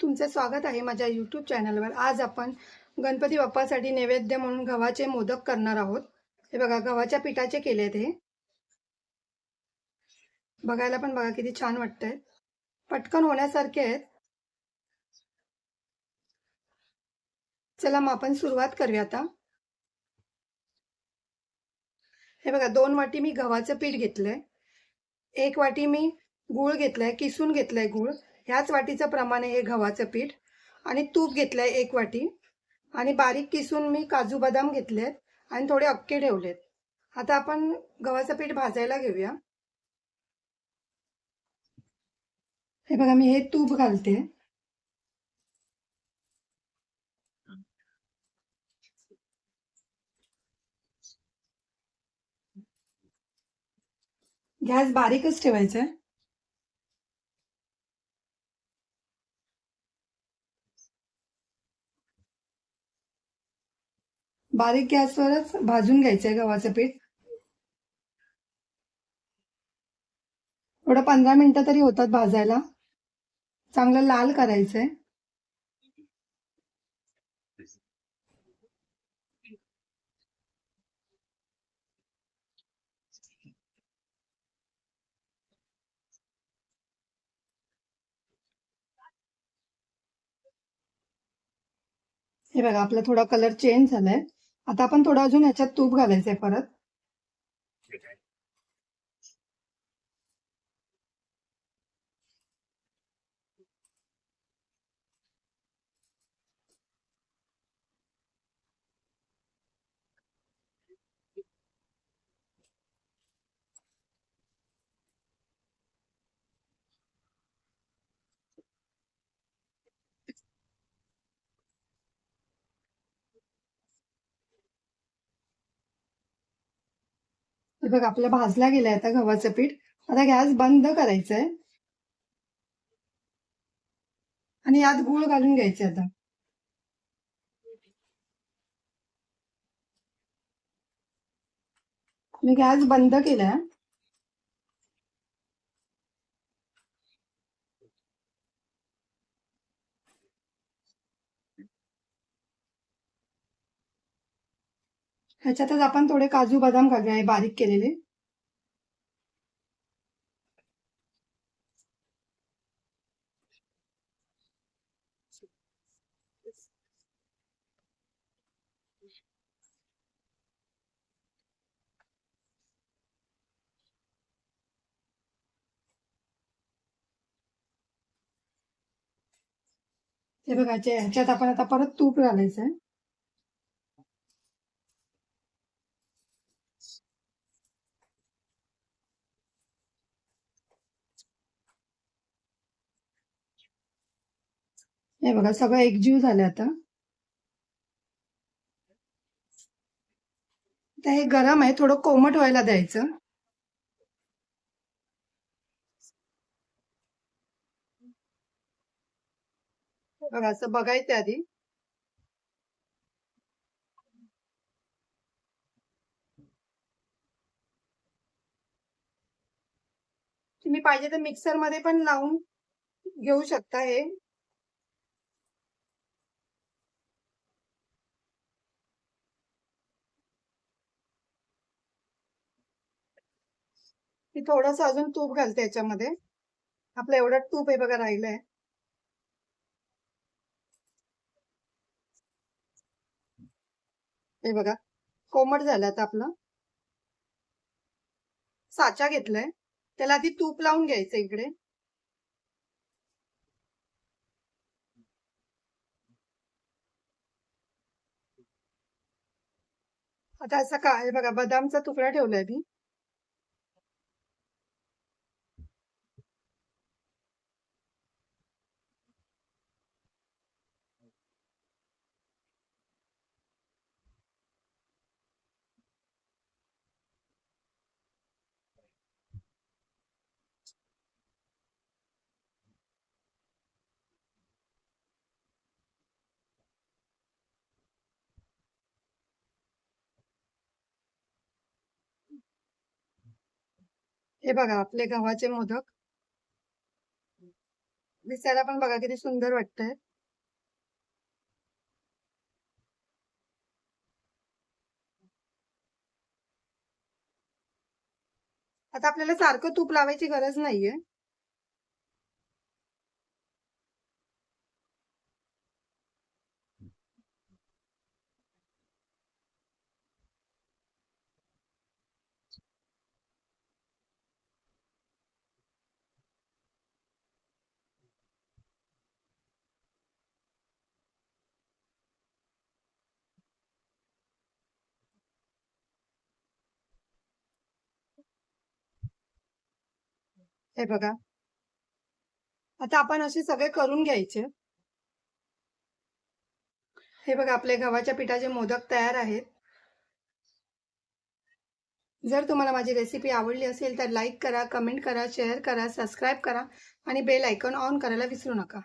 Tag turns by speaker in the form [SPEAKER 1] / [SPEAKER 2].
[SPEAKER 1] तुमचे स्वागत आहे माझ्या YouTube चॅनलवर. आज आपण गणपती बाप्पासाठी नैवेद्य म्हणून गव्हाचे मोदक करणार आहोत. हे बघा गव्हाच्या पिठाचे केलेत हे. बघायला पण बघा किती छान वाटतंय. पटकन होण्यासारखे आहेत. चला मग आपण सुरुवात करूया आता. हे बघा 2 वाटी मी गव्हाचं पीठ घेतलंय. 1 वाटी मी गूळ घेतलाय, किसून घेतलाय गूळ. ह्याच वाटीचं प्रमाण आहे हे गव्हाचं पीठ. आणि तूप घेतलंय 1 वाटी. आणि बारीक किसून मी काजू बदाम घेतलेत आणि थोडे अक्के ठेवलेत. आता आपण गव्हाचं पीठ भाजायला घेऊया. हे बघा मी हे तूप घालते. गॅस बारीकच ठेवायचा आहे. बारीक गॅसवरच भाजून घ्यायचंय गव्हाचं पीठ. थोडं 15 मिनिटं तरी होतात भाजायला. चांगलं लाल करायचंय. हे बघा आपला थोडा कलर चेंज झालाय. आता आपण थोडं अजून ह्याच्यात तूप घालायचंय परत. हे बघा आपलं भाजला गेलाय आता गव्हाचं पीठ. आता गॅस बंद करायचंय आणि यात गूळ घालून घ्यायचे. आता मी गॅस बंद केलाय. ह्याच्यातच आपण थोडे काजू बदाम घालूया बारीक केलेले. हे बघा ह्याच्यात आपण आता परत तूप घालायचंय. हे बघा सगळं एकजीव झालं आता. आता हे गरम आहे, थोडं कोमट व्हायला द्यायचं. बघा असं बघायचं आधी. तुम्ही पाहिजे तर मिक्सर मध्ये पण लावून घेऊ शकता हे. मी थोडंसं अजून तूप घालते याच्यामध्ये. आपलं एवढं तूप हे बघा राहिलंय. हे बघा कोमट झालं आता आपलं. साचा घेतलाय, त्याला आधी तूप लावून घ्यायचं इकडे. आता असं काय बघा बदामचा तुकडा ठेवलाय मी. हे बघा आपले गव्हाचे मोदक. दिसायला पण बघा किती सुंदर वाटतंय. आता आपल्याला सारखं तूप लावायची गरज नाहीये. हे बघा. आता आपण असे सगळे करून घ्यायचे. हे बघा आपले गव्हाच्या पिठाचे मोदक तयार आहेत. जर तुम्हाला माझी रेसिपी आवडली असेल तर लाईक करा, कमेंट करा, शेअर करा, सबस्क्राईब करा आणि बेल आयकॉन ऑन करायला विसरू नका.